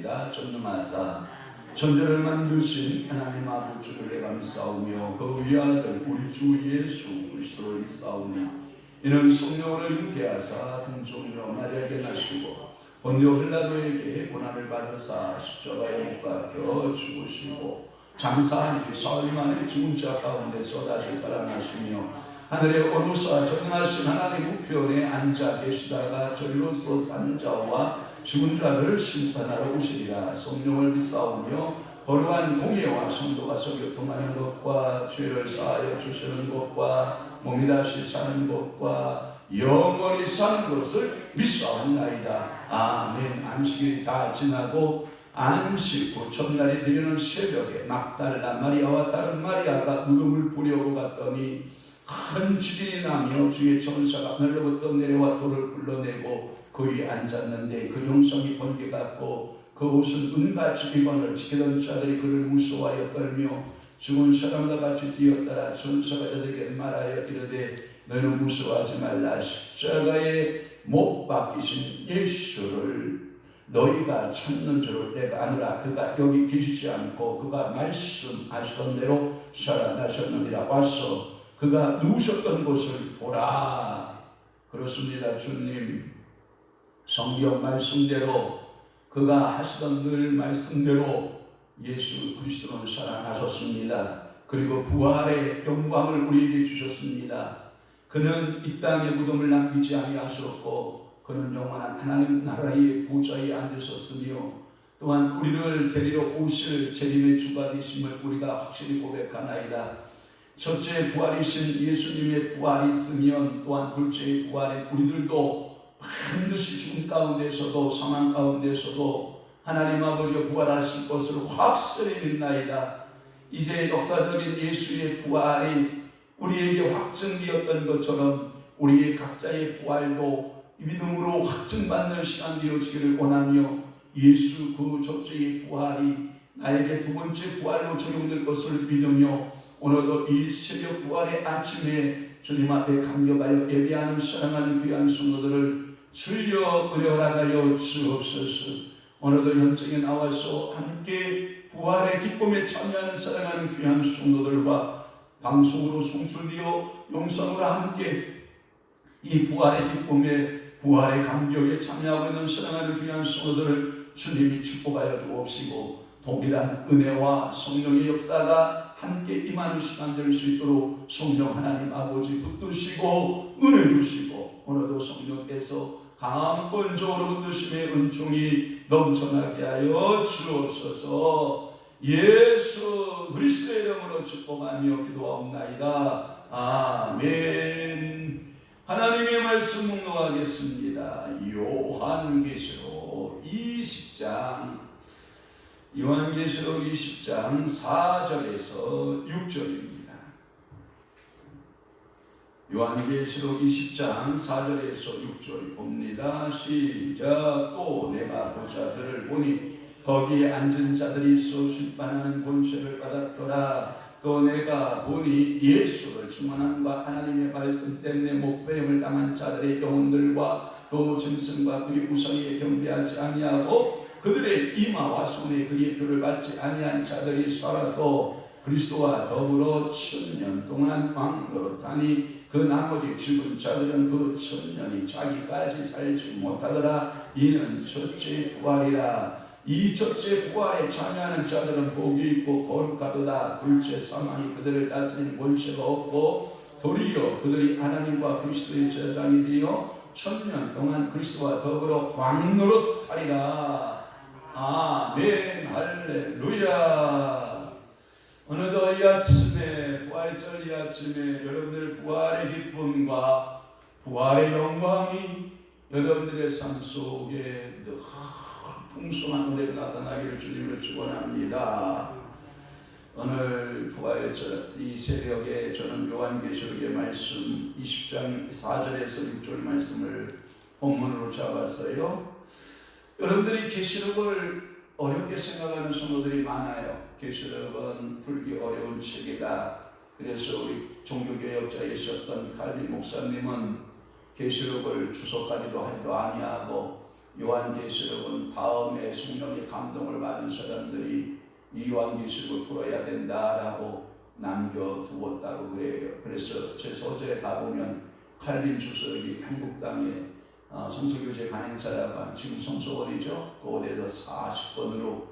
찬양합니다. 전능하사 천지를 만드신 하나님 아버지를 감사하며 그 위아들 우리 주 예수 그리스도를 믿사오니 이는 성령으로 잉태하사 금종으로 마리아에게 나시고 본디오 빌라도에게 고난을 받으사 십자가에 못 박혀 죽으시고 장사한 지 사흘 만에 죽은 자 가운데서 다시 살아나시며 하늘에 오르사 전능하신 하나님 우편에 앉아 계시다가 저리로서 산 자와 죽은 자를 심판하러 오시리라. 성령을 믿사오며 거룩한 공예와 성도가 교통하는 것과 죄를 사하여 주시는 것과 몸이 다시 사는 것과 영원히 사는 것을 믿사옵나이다. 아멘. 안식일이 다 지나고 안식 후 첫날이 되려는 새벽에 막달라 마리아와 다른 마리아가 무덤을 보려고 갔더니 큰 지진이 나며 주의 천사가 하늘로부터 내려와 돌을 불러내고 그 위에 앉았는데 그 용성이 번개 같고 그 옷은 은같이 비건을 지키던 자들이 그를 무서워하여 떨며 죽은 사람과 같이 뛰었더라. 천사가 저들에게 말하여 이르되 너희는 무서워하지 말라. 십자가에 못 박히신 예수를 너희가 찾는 줄을 내가 아노라. 그가 여기 계시지 않고 그가 말씀하시던 대로 살아나셨느니라. 와서 그가 누우셨던 곳을 보라. 그렇습니다. 주님 성경 말씀대로 그가 하시던 늘 말씀대로 예수 그리스도는 살아나셨습니다. 그리고 부활의 영광을 우리에게 주셨습니다. 그는 이 땅에 무덤을 남기지 아니하셨고 그는 영원한 하나님 나라의 보좌에 앉으셨으며 또한 우리를 데리러 오실 재림의 주가 되심을 우리가 확실히 고백하나이다. 첫째 부활이신 예수님의 부활이 있으면 또한 둘째의 부활에 우리들도 반드시 죽음 가운데서도 사망 가운데서도 하나님 아버지가 부활하실 것을 확실히 믿나이다. 이제 역사적인 예수의 부활이 우리에게 확증되었던 것처럼 우리의 각자의 부활도 믿음으로 확증받는 시간 되어지기를 원하며 예수 그 첫째의 부활이 나에게 두 번째 부활로 적용될 것을 믿으며 오늘도 이 새벽 부활의 아침에 주님 앞에 감격하여 예배하는 사랑하는 귀한 성도들을 주여 은혜 허락하여 주옵소서. 오늘도 현장에 나와서 함께 부활의 기쁨에 참여하는 사랑하는 귀한 성도들과 방송으로 송출되어 영상으로 함께 이 부활의 기쁨에 부활의 감격에 참여하고 있는 사랑하는 귀한 성도들을 주님이 축복하여 주옵시고 동일한 은혜와 성령의 역사가 함께 임하는 시간 될 수 있도록 성령 하나님 아버지 붙드시고 은혜 주시고 오늘도 성령께서 강권적으로 붙드심의 은총이 넘쳐나게 하여 주옵소서. 예수 그리스도의 이름으로 축복하며 기도하옵나이다. 아멘. 하나님의 말씀 묵상하겠습니다. 요한계시록 20장 요한계시록 20장 4절에서 6절입니다. 요한계시록 20장 4절에서 6절 봅니다. 시작. 또 내가 보자들을 보니 거기에 앉은 자들이 있어 심판하는 권세를 받았더라. 또 내가 보니 예수를 충만함과 하나님의 말씀 때문에 목배임을 당한 자들의 영혼들과 또 짐승과 그의 우상에 경배하지 아니하고 그들의 이마와 손에 그의 표를 받지 아니한 자들이 살아서 그리스도와 더불어 1000년 동안 왕노릇하니 그 나머지 죽은 자들은 그 1000년이 자기까지 살지 못하더라. 이는 첫째 부활이라. 이 첫째 부활에 참여하는 자들은 복이 있고 거룩하도다. 둘째 사망이 그들을 다스리는 권세가 없고 도리어 그들이 하나님과 그리스도의 제장이 되어 1000년 동안 그리스도와 더불어 왕노릇하리라. 아멘. 할렐루야. 오늘도 이 아침에 부활절 이 아침에 여러분들의 부활의 기쁨과 부활의 영광이 여러분들의 삶 속에 늘 풍성한 은혜가 나타나기를 주님을 축원합니다. 오늘 부활절 이 새벽에 저는 요한계시록의 말씀 20장 4절에서 6절 말씀을 본문으로 잡았어요. 여러분들이 계시록을 어렵게 생각하는 성도들이 많아요. 계시록은 풀기 어려운 책이다. 그래서 우리 종교개혁자이셨던 칼빈 목사님은 계시록을 주석하기도 하지도 아니하고 요한계시록은 다음에 성령의 감동을 받은 사람들이 이 요한계시록을 풀어야 된다라고 남겨두었다고 그래요. 그래서 제 소재에 가보면 칼빈 주석이 한국 땅에 성서교제 간행사라가 지금 성서원이죠. 그곳에서 40번으로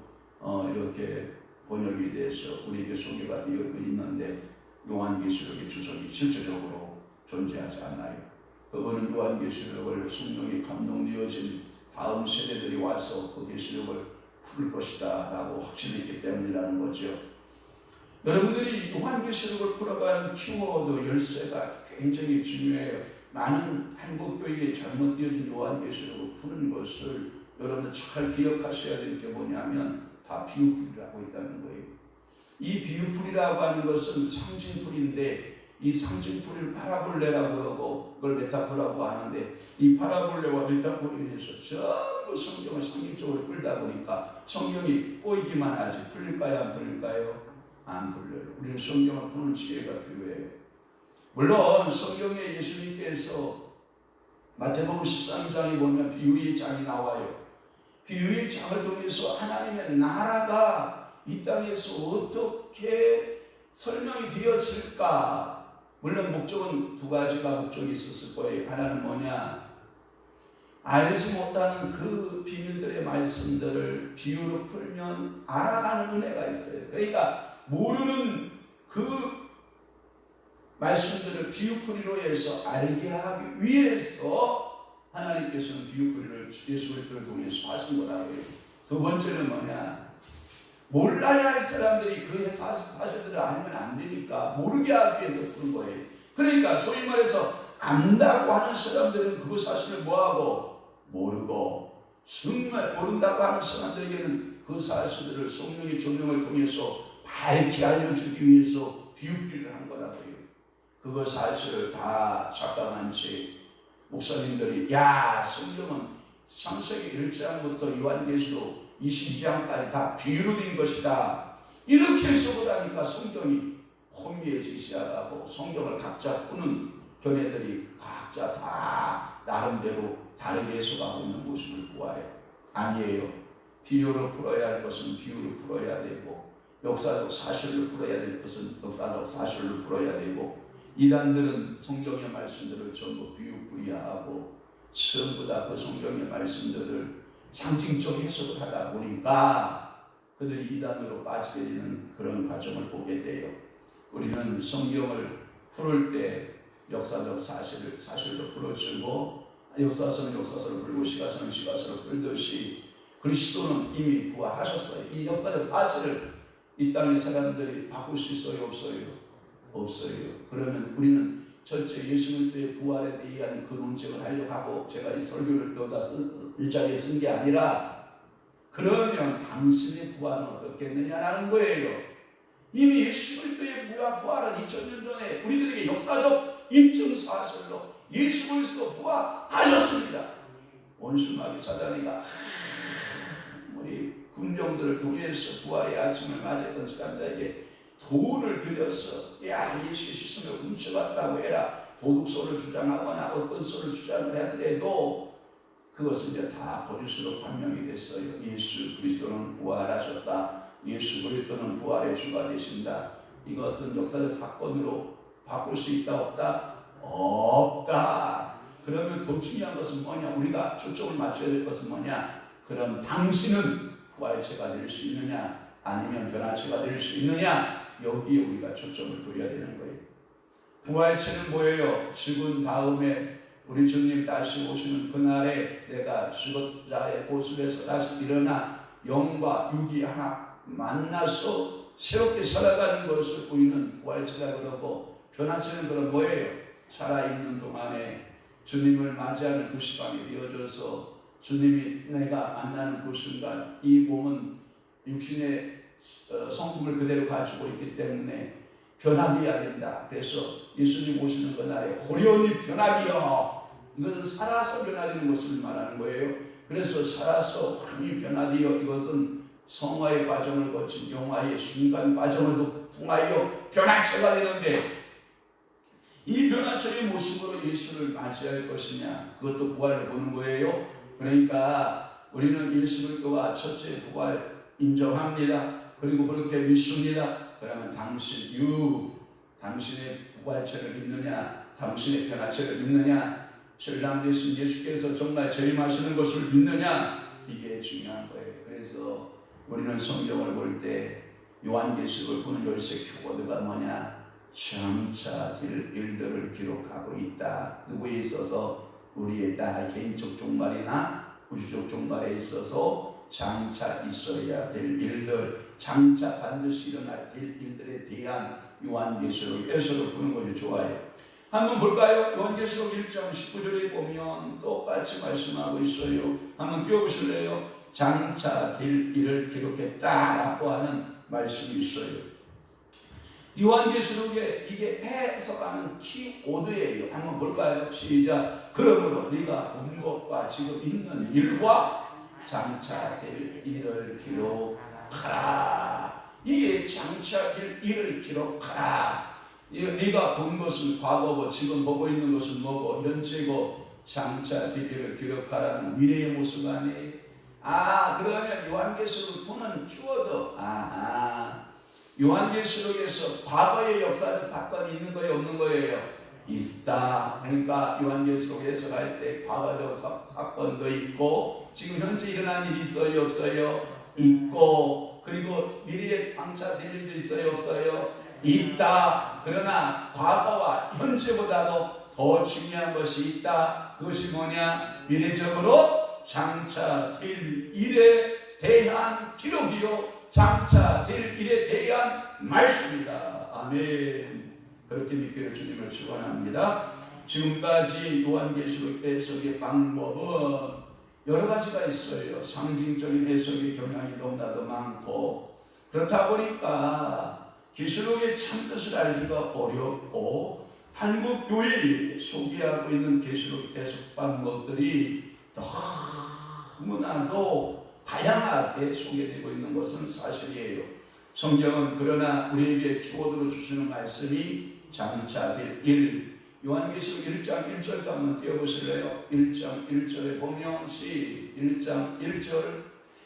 이렇게 번역이 돼서 우리에게 소개가 되어 있는데 요한계시록의 주석이 실제적으로 존재하지 않아요. 그거는 요한계시록을 성령이 감동되어진 다음 세대들이 와서 그 계시록을 풀 것이다 라고 확신했기 때문이라는 거죠. 여러분들이 요한계시록을 풀어가는 키워드 열쇠가 굉장히 중요해요. 많은 한국교회에 잘못되어진 요한계시록을 푸는 것을 여러분들 잘 기억하셔야 될 게 뭐냐면 다 비유풀이라고 있다는 거예요. 이 비유풀이라고 하는 것은 상징풀인데 이 상징풀이를 파라볼레라고 그러고 그걸 메타포라고 하는데 이 파라볼레와 메타포에 대해서 전부 성경을 상징적으로 풀다 보니까 성경이 꼬이기만 하지 풀릴까요? 안 풀릴까요? 안 풀려요. 우리는 성경을 푸는 지혜가 필요해요. 물론 성경에 예수님께서 마태복음 13장에 보면 비유의 장이 나와요. 비유의 장을 통해서 하나님의 나라가 이 땅에서 어떻게 설명이 되었을까? 물론 목적은 두 가지가 목적이 있었을 거예요. 하나는 뭐냐? 알지 못하는 그 비밀들의 말씀들을 비유로 풀면 알아가는 은혜가 있어요. 그러니까 모르는 그 말씀들을 비유풀이로 해서 알게 하기 위해서 하나님께서는 비유풀이를 예수 그리스도를 통해서 하신 거라고 해요. 두 번째는 뭐냐? 몰라야 할 사람들이 그 사실들을 알면 안 되니까 모르게 하기 위해서 푸는 거예요. 그러니까 소위 말해서 안다고 하는 사람들은 그 사실을 뭐하고? 모르고, 정말 모른다고 하는 사람들에게는 그 사실들을 성령의 조명을 통해서 밝게 알려주기 위해서 비유풀이를 한 거라고요. 그거 사실을 다 착각한 채 목사님들이 야 성경은 창세기 1장부터 요한계시록 22장까지 다 비유로 된 것이다 이렇게 해석하니까 성경이 혼미해지시하고 성경을 각자 푸는 견해들이 각자 다 나름대로 다르게 해석하고 있는 모습을 보아요. 아니에요. 비유로 풀어야 할 것은 비유로 풀어야 되고 역사적 사실로 풀어야 될 것은 역사적 사실로 풀어야 되고 이단들은 성경의 말씀들을 전부 비유풀이하고 전부 다 그 성경의 말씀들을 상징적 해석을 하다 보니까 그들이 이단으로 빠지게 되는 그런 과정을 보게 돼요. 우리는 성경을 풀을 때 역사적 사실을 사실로 풀어주고 역사서는 역사서로 풀고 시가서는 시가서로 풀듯이 그리스도는 이미 부활하셨어요. 이 역사적 사실을 이 땅의 사람들이 바꿀 수 있어요? 없어요? 없어요. 그러면 우리는 전체 예수 그리스도의 부활에 대한 그 논쟁을 하려고 하고 제가 이 설교를 여기다 일자리에 쓴 게 아니라 그러면 당신의 부활은 어떻겠느냐라는 거예요. 이미 예수 그리스도의 부활은 2000년 전에 우리들에게 역사적 입증 사실로 예수 그리스도 부활하셨습니다. 원수마귀 사단이가 우리 군병들을 통해서 부활의 아침을 맞이했던 사람들에게 돈을 들여서 야 예수의 시선을 훔쳐갔다고 해라 도둑소를 주장하거나 어떤 소를 주장을 하더라도 그것은 이제 다 거짓으로 판명이 됐어요. 예수 그리스도는 부활하셨다. 예수 그리스도는 부활의 주가 되신다. 이것은 역사적 사건으로 바꿀 수 있다 없다? 없다. 그러면 더 중요한 것은 뭐냐? 우리가 초점을 맞춰야 될 것은 뭐냐? 그럼 당신은 부활체가 될 수 있느냐? 아니면 변화체가 될 수 있느냐? 여기에 우리가 초점을 둬야 되는 거예요. 부활체는 뭐예요? 죽은 다음에 우리 주님 다시 오시는 그날에 내가 죽은 자의 모습에서 다시 일어나 영과 육이 하나 만나서 새롭게 살아가는 것을 우리는 부활체라 그러고 변화체는 그럼 뭐예요? 살아있는 동안에 주님을 맞이하는 그 시간이 되어져서 주님이 내가 만나는 그 순간 이 몸은 육신의 성품을 그대로 가지고 있기 때문에 변화되어야 된다. 그래서 예수님 오시는 그날에 호련히 변화되어 이것은 살아서 변화되는 것을 말하는 거예요. 그래서 살아서 호련히 변화되어 이것은 성화의 과정을 거친 영화의 순간 과정을 통하여 변화체가 되는데 이 변화체의 모습으로 예수를 맞이할 것이냐 그것도 부활을 보는 거예요. 그러니까 우리는 예수 그리스도가 첫째 부활 인정합니다. 그리고 그렇게 믿습니다. 그러면 당신의 부활체를 믿느냐, 당신의 변화체를 믿느냐, 신랑 되신 예수께서 정말 재림하시는 것을 믿느냐, 이게 중요한 거예요. 그래서 우리는 성경을 볼 때 요한계시록을 보는 열쇠 키워드가 뭐냐? 장차 될 일들을 기록하고 있다. 누구에 있어서? 우리의 나 개인적 종말이나 우주적 종말에 있어서 장차 있어야 될 일들, 장차 반드시 일어날 될 일들에 대한 요한계시록에서도 보는 것이 좋아요. 한번 볼까요? 요한계시록 1장 19절에 보면 똑같이 말씀하고 있어요. 한번 띄워보실래요? 장차 될 일을 기록했다라고 하는 말씀이 있어요. 요한계시록에 이게 해석하는 키워드예요. 한번 볼까요? 시작. 그러므로 네가 본 것과 지금 있는 일과 장차 될 일을 기록하라. 이게 장차 될 일을 기록하라. 네가 본 것은 과거고 지금 보고 있는 것은 뭐고 현재고 장차 될 일을 기록하라는 미래의 모습 아니에요. 그러면 요한계시록을 보는 키워드. 요한계시록에서 과거의 역사적 사건이 있는 거예요, 없는 거예요? 있다. 그러니까 요한계시록 해석할 때 과거적 사건도 있고 지금 현재 일어난 일이 있어요, 없어요? 있고 그리고 미래에 장차 될 일도 있어요, 없어요? 있다. 그러나 과거와 현재보다도 더 중요한 것이 있다. 그것이 뭐냐? 미래적으로 장차 될 일에 대한 기록이요, 장차 될 일에 대한 말씀이다. 아멘. 그렇게 믿기를 주님을 축원합니다. 지금까지 요한계시록 해석의 방법은 여러 가지가 있어요. 상징적인 해석의 경향이 너무나도 많고, 그렇다 보니까 계시록의 참뜻을 알기가 어렵고, 한국 교회에 소개하고 있는 계시록 해석 방법들이 너무나도 다양하게 소개되고 있는 것은 사실이에요. 성경은 그러나 우리에게 키워드로 주시는 말씀이 장차 될 일. 요한계시록 1장 1절도 한번 띄워보실래요? 1장 1절에 보면 1장 1절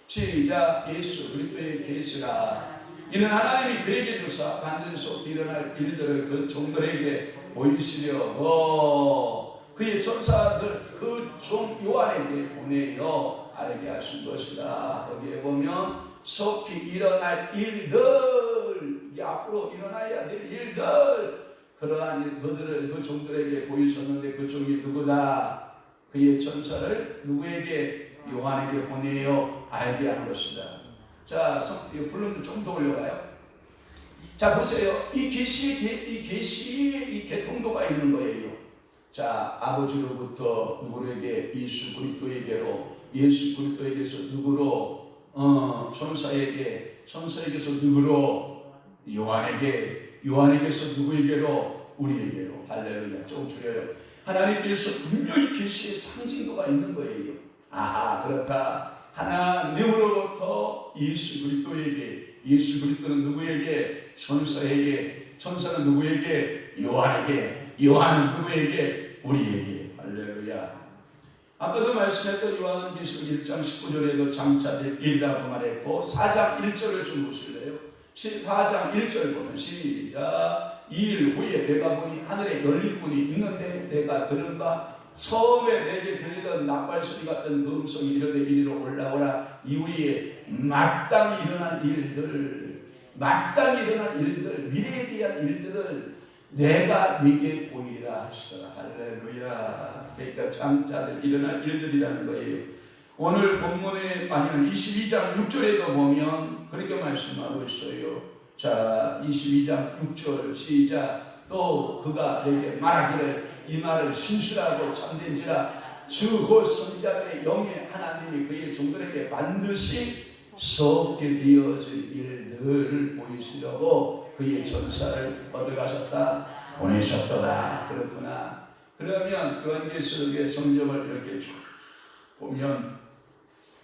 시작. 예수 그리스도의 계시라. 이는 하나님이 그에게 주사 반드시 속 일어날 일들을 그 종들에게 보이시려고 그의 천사들 그 종 요한에게 보내어 알게 하신 것이다. 거기에 보면 속히 일어날 일들, 이게 앞으로 일어나야 될 일들, 그러한 그들을 그 종들에게 보이셨는데 그 종이 누구다? 그의 천사를 누구에게? 요한에게 보내어 알게 한 것이다. 자, 불러는 좀 더 올려가요. 자, 보세요. 이 계시의 이 개통도가 있는 거예요. 자, 아버지로부터 누구에게? 예수 그리스도에게로, 예수 그리스도에게서 누구로? 천사에게서 누구로? 요한에게, 요한에게서 누구에게로? 우리에게로. 할렐루야. 조금 줄여요. 하나님께서 분명히 계시의 상징도가 있는 거예요. 그렇다. 하나님으로부터 예수 그리스도에게, 예수 그리스도는 누구에게? 천사에게, 천사는 누구에게? 요한에게, 요한은 누구에게? 우리에게. 할렐루야. 아까도 말씀했던 요한계시록 1장 19절에도 장차 될 일이라고 말했고 4장 1절을 좀 보실래요? 4장 1절 보면 시작. 2일 후에 내가 보니 하늘에 열린 문이 있는데 내가 들은 바 처음에 내게 들리던 나팔소리 같은 그 음성이 이르되 이리로 올라오라. 이후에 마땅히 일어날 일들, 미래에 대한 일들을 내가 네게 보이라 하시더라. 할렐루야. 그러니까 장차 일어날 일들이라는 거예요. 오늘 본문에 아니면 22장 6절에도 보면 그렇게 말씀하고 있어요. 자, 22장 6절 시작. 또 그가 내게 말하기를 이 말을 신실하고 참된지라 주 곧 선지자들의 영의 하나님이 그의 종들에게 반드시 썩게 되어질 일들을 보이시려고 그의 천사를 얻어가셨다, 보내셨더라. 그렇구나. 그러면 요한계시록의 성경을 이렇게 쭉 보면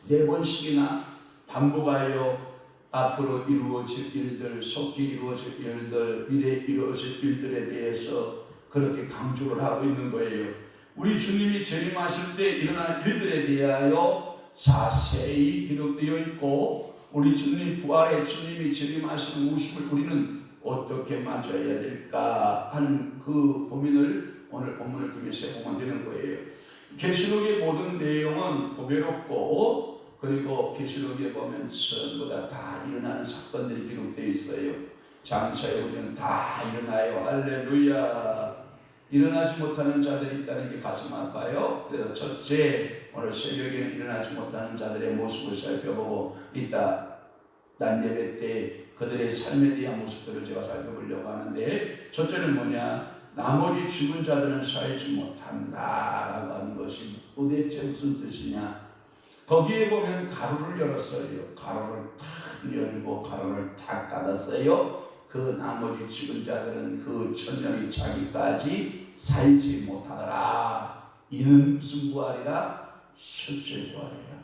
4번씩이나 반복하여 앞으로 이루어질 일들, 속히 이루어질 일들, 미래에 이루어질 일들에 대해서 그렇게 강조를 하고 있는 거예요. 우리 주님이 재림하실 때 일어날 일들에 대하여 자세히 기록되어 있고, 우리 주님 부활의 주님이 재림하시는 모습을 우리는 어떻게 맞아야 될까 하는 그 고민을 오늘 본문을 통해서 해보면 되는 거예요. 계시록의 모든 내용은 보배롭고, 그리고 계시록에 보면 전부 다 일어나는 사건들이 기록되어 있어요. 장차에 오면 다 일어나요. 할렐루야. 일어나지 못하는 자들이 있다는 게 가슴 아파요. 그래서 첫째, 오늘 새벽에 일어나지 못하는 자들의 모습을 살펴보고 있다. 난 예배 때 그들의 삶에 대한 모습들을 제가 살펴보려고 하는데, 첫째는 뭐냐? 나머지 죽은 자들은 살지 못한다라고 하는 것이 도대체 무슨 뜻이냐? 거기에 보면 가로를 열었어요. 가로를 탁 열고 가로를 탁 닫았어요. 그 나머지 죽은 자들은 그 천년이 차기까지 살지 못하더라. 이는 무슨 부활이라? 첫째 부활이라.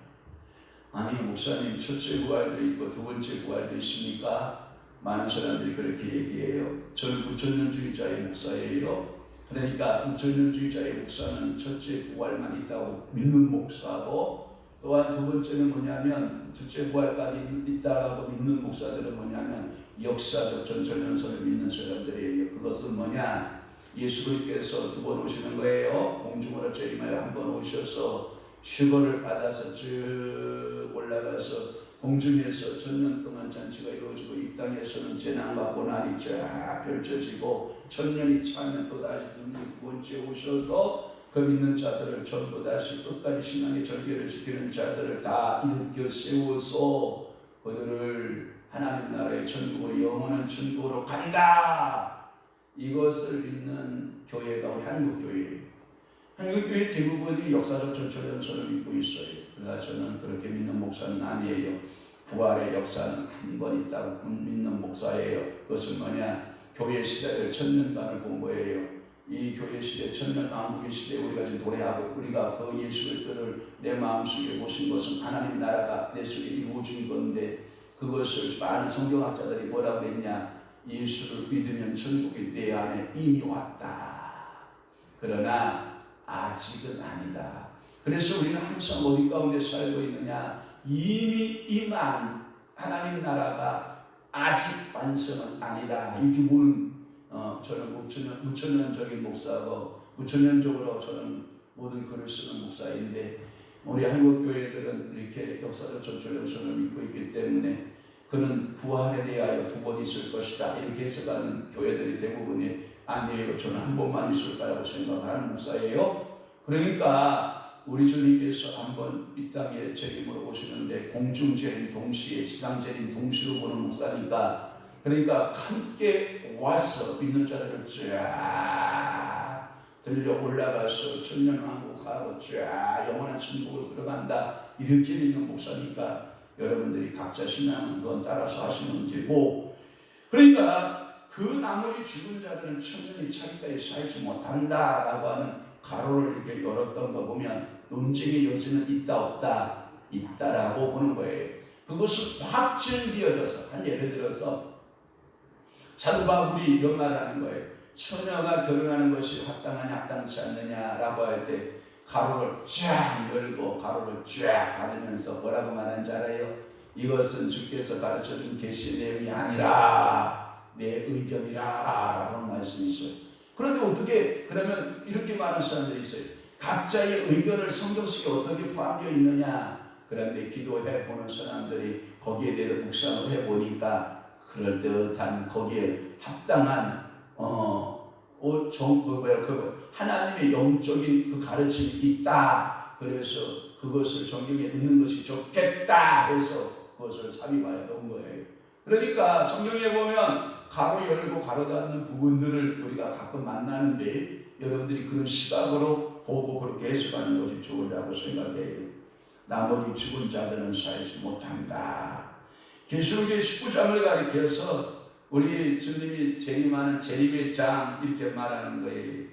아니 목사님, 첫째 부활도 있고 두 번째 부활도 있습니까? 많은 사람들이 그렇게 얘기해요. 저는 무천년주의자의 목사예요. 그러니까 무천년주의자의 목사는 첫째 부활만 있다고 믿는 목사고, 또한 두 번째는 뭐냐면 첫째 부활까지 있다고 믿는 목사들은 뭐냐면 역사적 전천연설을 믿는 사람들이에요. 그것은 뭐냐? 예수 그리스도께서 두 번 오시는 거예요. 공중으로 재림하여 한 번 오셔서 휴거를 받아서 쭉 올라가서 공중에서 천년 동안 잔치가 이루어지고, 이 땅에서는 재난과 고난이 쫙 펼쳐지고, 천년이 차면 또다시 두 번째 오셔서 그 믿는 자들을 전부 다시 끝까지 신앙의 절개를 지키는 자들을 다 일으켜 세워서 그들을 하나님 나라의 천국으로, 영원한 천국으로 간다. 이것을 믿는 교회가 우리 한국교회예요. 한국교회 대부분이 역사적 전초연설을 믿고 있어요. 그러나 저는 그렇게 믿는 목사는 아니에요. 부활의 역사는 한 번 있다고 믿는 목사예요. 그것은 뭐냐? 교회 시대를 천년간을 본 거예요. 이 교회 시대, 천년 왕국의 시대에 우리가 지금 도래하고, 우리가 그 예수 그리스도를 내 마음속에 모신 것은 하나님 나라가 내 속에 이루어진 건데, 그것을 많은 성경학자들이 뭐라고 했냐? 예수를 믿으면 천국이 내 안에 이미 왔다. 그러나 아직은 아니다. 그래서 우리는 항상 어디 가운데 살고 있느냐? 이미 임한 하나님 나라가 아직 완성은 아니다. 이렇게 보는 저는 무천년적인 목사고, 무천년적으로 저는 모든 글을 쓰는 목사인데, 우리 한국교회들은 이렇게 역사적 전초연설을 믿고 있기 때문에 그는 부활에 대하여 두 번 있을 것이다 이렇게 해석하는 교회들이 대부분이 아니에요. 저는 한 번만 있을 거라고 생각하는 목사예요. 그러니까 우리 주님께서 한번 이 땅에 재림으로 오시는데, 공중재림 동시에 지상재림 동시로 보는 목사니까, 그러니까 함께 와서 믿는 자들을 쫙 들려 올라가서 천년왕국 가고 쫙 영원한 천국으로 들어간다 이렇게 믿는 목사니까, 여러분들이 각자 신앙은 그건 따라서 하시는 문제고, 그러니까 그 나머지 죽은 자들은 천년이 차기까지 살지 못한다라고 하는 가로를 이렇게 열었던 거 보면 논쟁의 여지는 있다 없다? 있다라고 보는 거예요. 그것을 확증되어져서, 한 예를 들어서 사도 바울이 이런 말을 하는 거예요. 처녀가 결혼하는 것이 합당하냐 합당치 않느냐라고 할 때 가로를 쫙 열고 가로를 쫙 닫으면서 뭐라고 말하는지 알아요? 이것은 주께서 가르쳐준 계시의 내용이 아니라 내 의견이라 라고 말씀이 있어요. 그런데 어떻게, 그러면 이렇게 말하는 사람들이 있어요. 각자의 의견을 성경 속에 어떻게 포함되어 있느냐? 그런데 기도해 보는 사람들이 거기에 대해서 묵상을 해보니까 그럴듯한, 거기에 합당한 하나님의 영적인 그 가르침이 있다. 그래서 그것을 성경에 넣는 것이 좋겠다 해서 그것을 삽입하여 놓은 거예요. 그러니까 성경에 보면 가로 열고 가로 닫는 부분들을 우리가 가끔 만나는데, 여러분들이 그런 시각으로 보고 그렇게 해석하는 것이 좋으라고 생각해요. 나머지 죽은 자들은 살지 못한다. 계시록의 19장을 가리켜서 우리 주님이 재림하는 재림의 장 이렇게 말하는 거예요.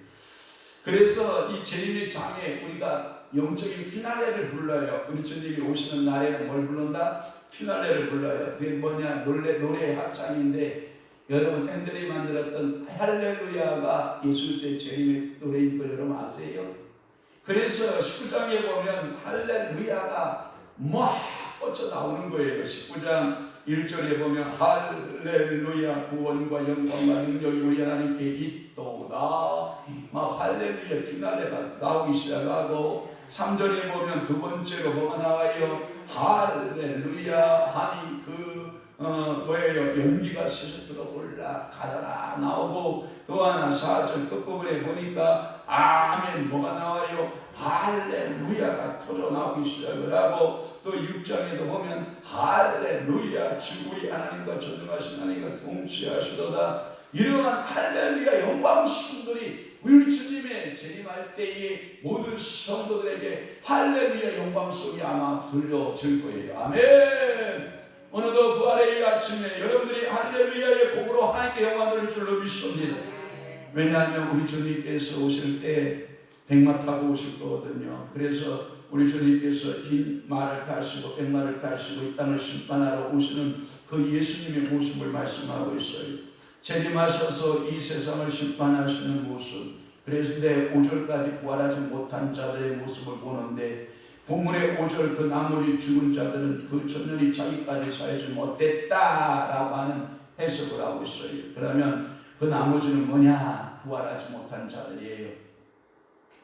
그래서 이 재림의 장에 우리가 영적인 피날레를 불러요. 우리 주님이 오시는 날에는 뭘 부른다? 피날레를 불러요. 그게 뭐냐? 노래의 합창인데, 여러분 팬들이 만들었던 할렐루야가 예수 때 재림의 노래인 걸 여러분 아세요? 그래서 19장에 보면 할렐루야가 막 뻗쳐 나오는 거예요. 19장 1절에 보면 할렐루야 구원과 영광과 능력이 우리 하나님께 있도다. 막 할렐루야 피나레가 나오기 시작하고 3절에 보면 두 번째로 뭐가 나와요? 할렐루야 하니 뭐예요? 연기가 스스로 올라가더라 나오고, 또 하나 4절 끝부분에 보니까 아멘 뭐가 나와요? 할렐루야가 터져 나오기 시작을 하고, 또 6장에도 보면 할렐루야 주 우리 하나님과 전능하신 하나님과 동치하시도다. 이러한 할렐루야 영광스러운들이 우리 주님의 재림할 때에 모든 성도들에게 할렐루야 영광송이 아마 들려질 거예요. 아멘. 오늘도 부활의 이 아침에 여러분들이 할렐루야의 곡으로 하나님께 영광 돌릴 줄로 믿습니다. 왜냐하면 우리 주님께서 오실 때 백마 타고 오실 거거든요. 그래서 우리 주님께서 흰 말을 타시고 백마를 타시고 이 땅을 심판하러 오시는 그 예수님의 모습을 말씀하고 있어요. 재림하셔서 이 세상을 심판하시는 모습. 그래서 내 5절까지 부활하지 못한 자들의 모습을 보는데, 본문의 5절 그 나머지 죽은 자들은 그 천년이 자기까지 살지 못했다라고 하는 해석을 하고 있어요. 그러면 그 나머지는 뭐냐? 부활하지 못한 자들이에요.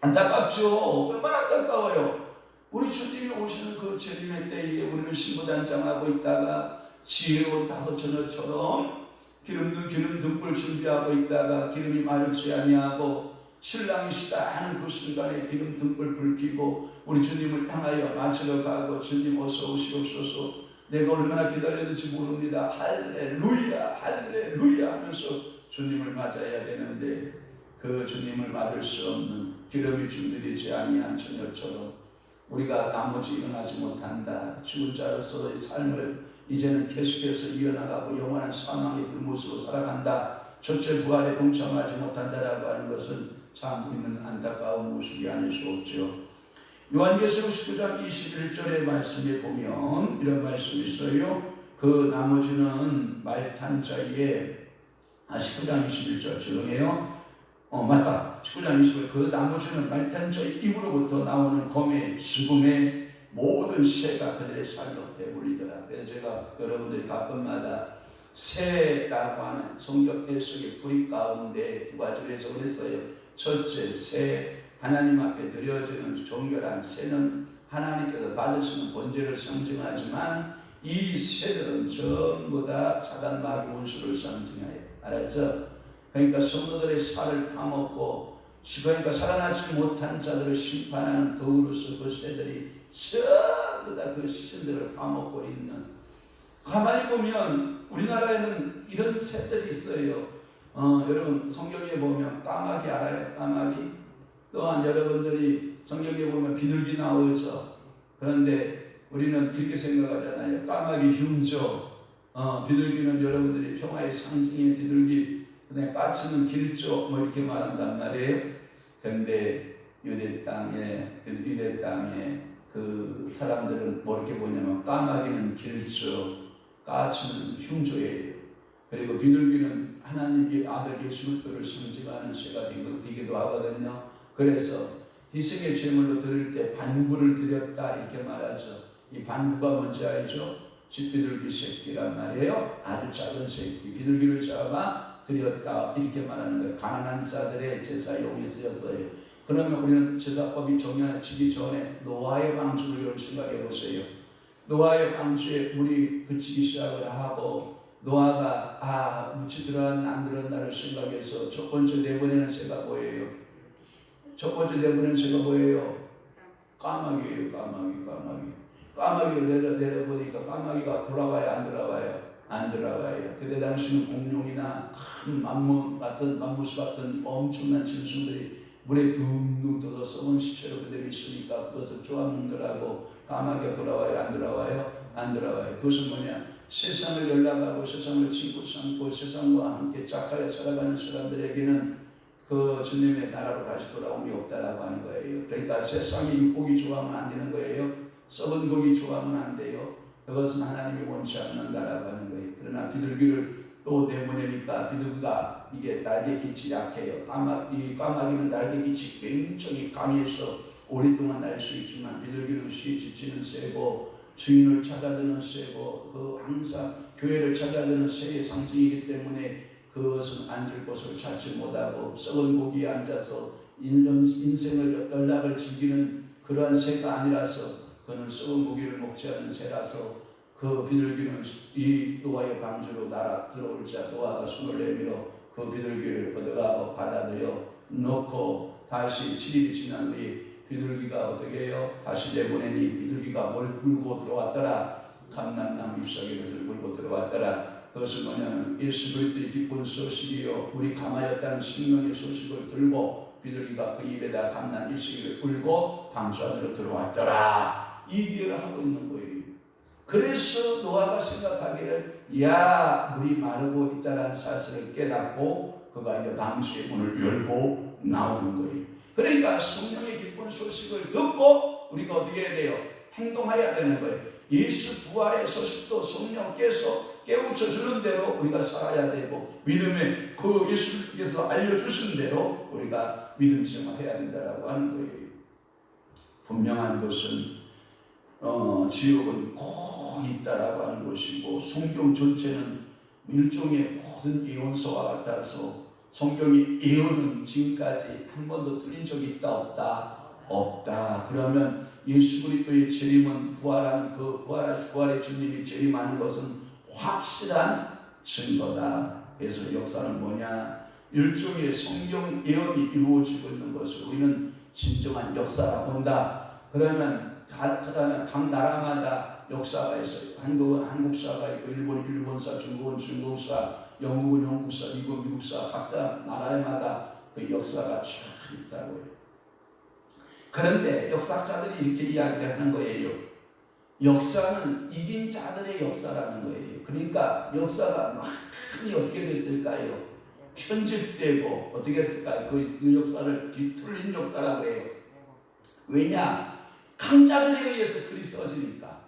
안타깝죠? 얼마나 안타까워요. 우리 주님이 오시는 그 재림의 때에 우리는 신부단장하고 있다가 지혜로운 다섯 처녀처럼 기름 등불 준비하고 있다가 기름이 마르지 아니하고 신랑이시다 하는 그 순간에 기름 등불 불 켜고 우리 주님을 향하여 맞으러 가고, 주님 어서 오시옵소서, 내가 얼마나 기다렸는지 모릅니다, 할렐루야 할렐루야 하면서 주님을 맞아야 되는데, 그 주님을 맞을 수 없는 기름이 준비되지 아니한 처녀처럼 우리가 나머지 일어나지 못한다. 죽은 자로서의 삶을 이제는 계속해서 이어나가고 영원한 사망의 불못으로 살아간다. 첫째 부활에 동참하지 못한다라고 하는 것은 참 우리는 안타까운 모습이 아닐 수 없죠. 요한계시록 19장 21절의 말씀에 보면 이런 말씀이 있어요. 그 나머지는 말 탄 자에 19장 21절 조용해요. 맞다. 19장 21절 그 나머지는 말 탄 자의 입으로부터 나오는 검의 죽음의 모든 새가 그들의 살로 배불리더라. 그래서 제가 여러분들이 가끔마다 새라고 하는 성경 해석의 뿌리 가운데 두 가지로 해석을 했어요. 첫째, 새, 하나님 앞에 드려지는 정결한 새는 하나님께서 받으시는 번제를 상징하지만, 이 새들은 전부 다 사단 마귀 원수를 상징해요. 알았죠? 그러니까 성도들의 살을 파먹고, 그러니까 살아나지 못한 자들을 심판하는 도우로서 그 새들이 전부 다 그 신들을 파먹고 있는. 가만히 보면 우리나라에는 이런 새들이 있어요. 여러분 성경에 보면 까마귀 알아요? 까마귀. 또한 여러분들이 성경에 보면 비둘기 나오죠. 그런데 우리는 이렇게 생각하잖아요. 까마귀 흉조. 비둘기는 여러분들이 평화의 상징의 비둘기. 그다음에 까치는 길조 뭐 이렇게 말한단 말이에요. 그런데 유대 땅에 그 사람들은 뭐 이렇게 보냐면 까마귀는 길조, 까치는 흉조예요. 그리고 비둘기는 하나님의 아들 예수 그리스도를 상징하는 새가 되기도 하거든요. 그래서 희생의 제물로 드릴 때 반구를 드렸다 이렇게 말하죠. 이 반구가 뭔지 알죠? 집비둘기 새끼란 말이에요. 아주 작은 새끼, 비둘기를 잡아 드렸다 이렇게 말하는 거예요. 가난한 자들의 제사용에 쓰였어요. 그러면 우리는 제사법이 정해지기 전에 노아의 방주를 생각해 보세요. 노아의 방주에 물이 그치기 시작을 하고, 노아가 묻히 들어왔나 안 들어왔나를 생각해서 첫 번째 내보내는 새가 뭐예요? 첫 번째 내보내는 새가 뭐예요? 까마귀예요. 까마귀를 내려보니까 까마귀가 돌아와요 안 돌아와요? 안 돌아와요. 그때 당시는 공룡이나 큰 맘무스 같은 엄청난 짐승들이 물에 둥둥 떠서 썩은 시체로 그대로 있으니까 그것을 쪼아먹느라고 까마귀가 돌아와요 안 돌아와요? 안 돌아와요. 그것은 뭐냐? 세상을 열나가고 세상을 친구 삼고 세상과 함께 짝하게 살아가는 사람들에게는 그 주님의 나라로 다시 돌아옴이 없다라고 하는 거예요. 그러니까 세상이 육고기 좋아하면 안 되는 거예요. 썩은 고기 좋아하면 안 돼요. 그것은 하나님이 원치 않는다라고 하는 거예요. 그러나 비둘기를 또 내보내니까 비둘기가 이게 날개 깃이 약해요. 이 까마귀는 날개 깃이 굉장히 강해서 오랫동안 날 수 있지만 비둘기는 쉬 지치는 새고 주인을 찾아드는 새고 그 항상 교회를 찾아드는 새의 상징이기 때문에 그것은 앉을 곳을 찾지 못하고 썩은 고기에 앉아서 인생을 연락을 즐기는 그러한 새가 아니라서 그는 썩은 고기를 먹지 않는 새라서 그 비둘기는 이 노아의 방주로 날아 들어올 자 노아가 손을 내밀어 그 비둘기를 얻어가 받아들여 넣고 다시 7일이 지난 후에 비둘기가 어떻게 해요? 다시 내보내니 비둘기가 뭘 물고 들어왔더라. 감람나무 잎사귀를 물고 들어왔더라. 그것은 뭐냐면 예수 그리스도의 기쁜 소식이요 우리 감하였다는 생명의 소식을 들고 비둘기가 그 입에다 감람 잎사귀를 물고 방주 안으로 들어왔더라. 이 비유를 하고 있는 거예요. 그래서 노아가 생각하기를 야 물이 마르고 있다는 사실을 깨닫고 그가 이제 방주의 문을 열고 나오는 거예요. 그러니까 성령의 기쁜 소식을 듣고 우리가 어떻게 해야 돼요? 행동해야 되는 거예요. 예수 부활의 소식도 성령께서 깨우쳐 주는 대로 우리가 살아야 되고 믿음의 그 예수께서 알려주신 대로 우리가 믿음 생활해야 된다고 하는 거예요. 분명한 것은 지옥은 꼭 있다라고 하는 것이고 성경 전체는 일종의 모든 예언서와 같아서 성경이 예언은 지금까지 한 번도 틀린 적이 있다 없다? 없다. 그러면 예수 그리스도의 재림은 부활하는 그 부활의 주님이 재림하는 것은 확실한 증거다. 그래서 역사는 뭐냐? 일종의 성경 예언이 이루어지고 있는 것을 우리는 진정한 역사라 본다. 그러면 각 나라마다 역사가 있어요. 한국은 한국사가 있고 일본은 일본사, 중국은 중국사, 영국은 영국사, 미국은 미국사, 각자 나라마다 그 역사가 쫙 있다고요. 그런데 역사학자들이 이렇게 이야기를 하는 거예요. 역사는 이긴 자들의 역사라는 거예요. 그러니까 역사가 많이 어떻게 됐을까요? 편집되고 어떻게 했을까요? 그 역사를 뒤틀린 역사라고 해요. 왜냐? 강자들에 의해서 글이 써지니까.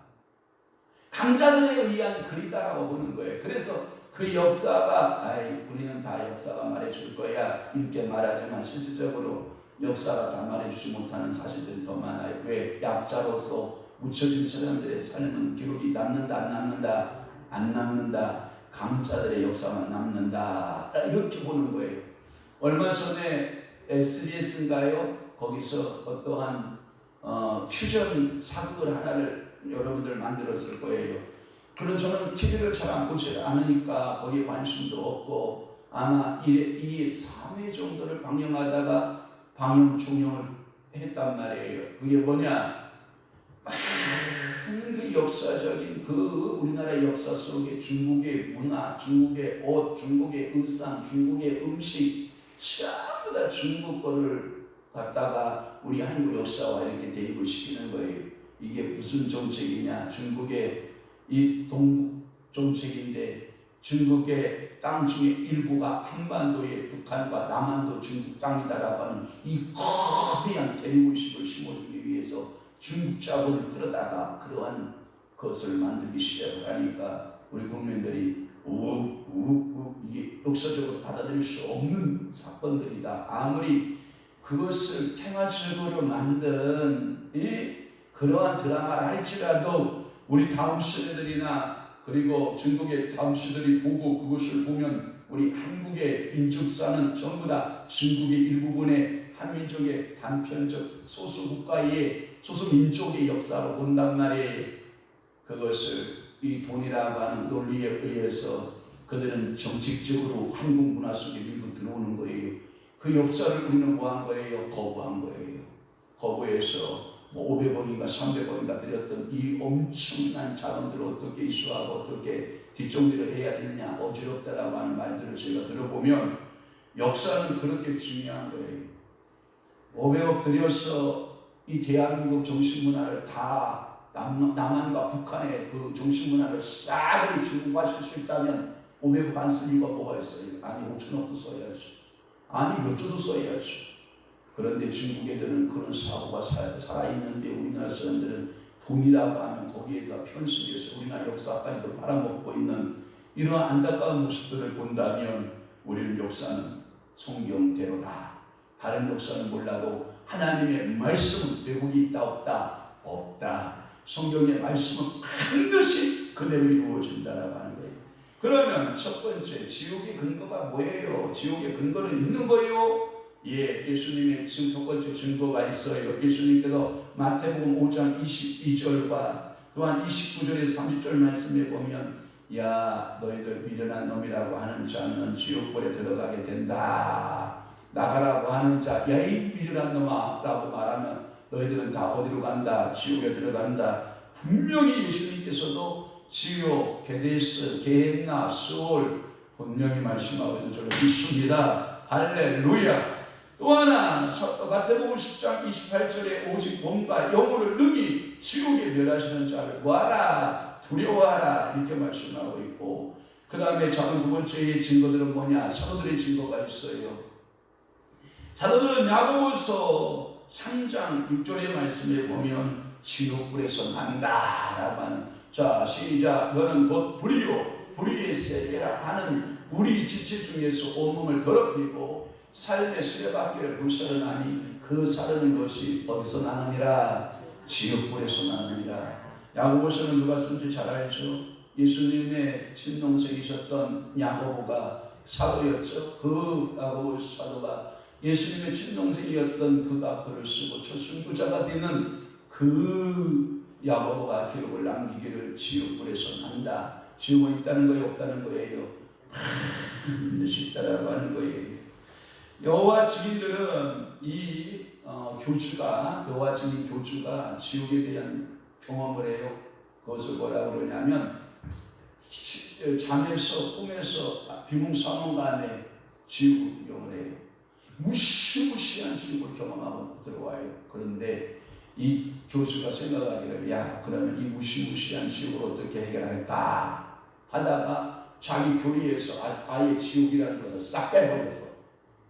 강자들에 의한 글이다라고 보는 거예요. 그래서 그 역사가 우리는 다 역사가 말해줄 거야 이렇게 말하지만 실질적으로 역사가 다 말해주지 못하는 사실들이 더 많아요. 왜? 약자로서 묻혀진 사람들의 삶은 기록이 남는다 안 남는다? 안 남는다. 강자들의 역사만 남는다. 이렇게 보는 거예요. 얼마 전에 SBS인가요? 거기서 어떠한 퓨전 사극을 하나를 여러분들 만들었을 거예요. 그런 저는 TV를 잘 안 보지 않으니까 거기에 관심도 없고 아마 3회 정도를 방영하다가 방영 종영을 했단 말이에요. 그게 뭐냐? 그 역사적인 그 우리나라 역사 속에 중국의 문화, 중국의 옷, 중국의 의상, 중국의 음식 전부 다 중국 거를 갖다가 우리 한국 역사와 이렇게 대입을 시키는 거예요. 이게 무슨 정책이냐? 중국의 이 동북 정책인데 중국의 땅 중에 일부가 한반도의 북한과 남한도 중국 땅이다라고 하는 이 거대한 대륙의식을 심어주기 위해서 중국 자본을 끌어다가 그러한 것을 만들기 시작을 하니까 우리 국민들이 이게 역사적으로 받아들일 수 없는 사건들이다. 아무리 그것을 테마적으로 만든 그러한 드라마를 할지라도 우리 다음 세대들이나 그리고 중국의 다음 세대들이 보고 그것을 보면 우리 한국의 민족사는 전부 다 중국의 일부분의 한민족의 단편적 소수국가의 소수민족의 역사로 본단 말이에요. 그것을 이 돈이라고 하는 논리에 의해서 그들은 정책적으로 한국 문화 속에 밀고 들어오는 거예요. 그 역사를 우리는 뭐한 거예요? 거부한 거예요. 거부해서 500억인가 300억인가 들였던 이 엄청난 자원들을 어떻게 이수하고 어떻게 뒷정리를 해야 되느냐 어지럽다라고 하는 말들을 제가 들어보면 역사는 그렇게 중요한 거예요. 500억 들여서 이 대한민국 정신문화를 다 남한과 북한의 그 정신문화를 싸그리 중국화실 수 있다면 500억 안 쓸 이유가 뭐가 있어요? 아니 5천억도 써야지. 아니 몇 조도 써야지. 그런데 중국 애들은 그런 사고가 살아있는데 우리나라 사람들은 돈이라고 하면 거기에서 편식해서 우리나라 역사까지도 팔아먹고 있는 이런 안타까운 모습들을 본다면 우리는 역사는 성경대로다. 다른 역사는 몰라도 하나님의 말씀은 왜곡이 있다 없다? 없다. 성경의 말씀은 반드시 그대로 이루어진다라고 하는 거예요. 그러면 첫 번째 지옥의 근거가 뭐예요? 지옥의 근거는 있는 거예요. 예, 예수님의 지금 첫 번째 증거가 있어요. 예수님께서 마태복음 5장 22절과 또한 29절에서 30절 말씀에 보면 야 너희들 미련한 놈이라고 하는 자는 지옥불에 들어가게 된다. 나가라고 하는 자 야 이 미련한 놈아 라고 말하면 너희들은 다 어디로 간다? 지옥에 들어간다. 분명히 예수님께서도 지옥, 게데스, 게헨나, 스올 분명히 말씀하고 있는 줄로 믿습니다. 할렐루야. 또 하나 마태복음 10장 28절에 오직 몸과 영혼을 능히 지옥에 멸하시는 자를 구하라 두려워하라 이렇게 말씀하고 있고, 그 다음에 작은 두 번째의 증거들은 뭐냐? 사도들의 증거가 있어요. 사도들은 야고보서 3장 6절의 말씀에 보면 지옥불에서 난다라고 하는, 자 시작, 너는 곧 불이요 불의의 세계라 하는 우리 지체 중에서 온몸을 더럽히고 삶의 수레바퀴를 불사르나니 그 사르는 것이 어디서 나느니라? 지옥불에서 나느니라. 야고보서는 누가 쓴지 잘 알죠? 예수님의 친동생이셨던 야고보가 사도였죠. 그 야고보 사도가 예수님의 친동생이었던 그가 글을 쓰고 첫 선구자가 되는 그 야고보가 기록을 남기기를 지옥불에서 난다. 지옥은 있다는 거예요? 없다는 거예요? 반드시 있다라고 하는 거예요. 여호와 증인들은 이 교주가, 여호와 증인 교주가 지옥에 대한 경험을 해요. 그것을 뭐라고 그러냐면 잠에서 꿈에서 비몽사몽간에 지옥을 구경을 해요. 무시무시한 지옥을 경험하고 들어와요. 그런데 이 교주가 생각하기를 야 그러면 이 무시무시한 지옥을 어떻게 해결할까 하다가 자기 교리에서 아예 지옥이라는 것을 싹 빼버렸어.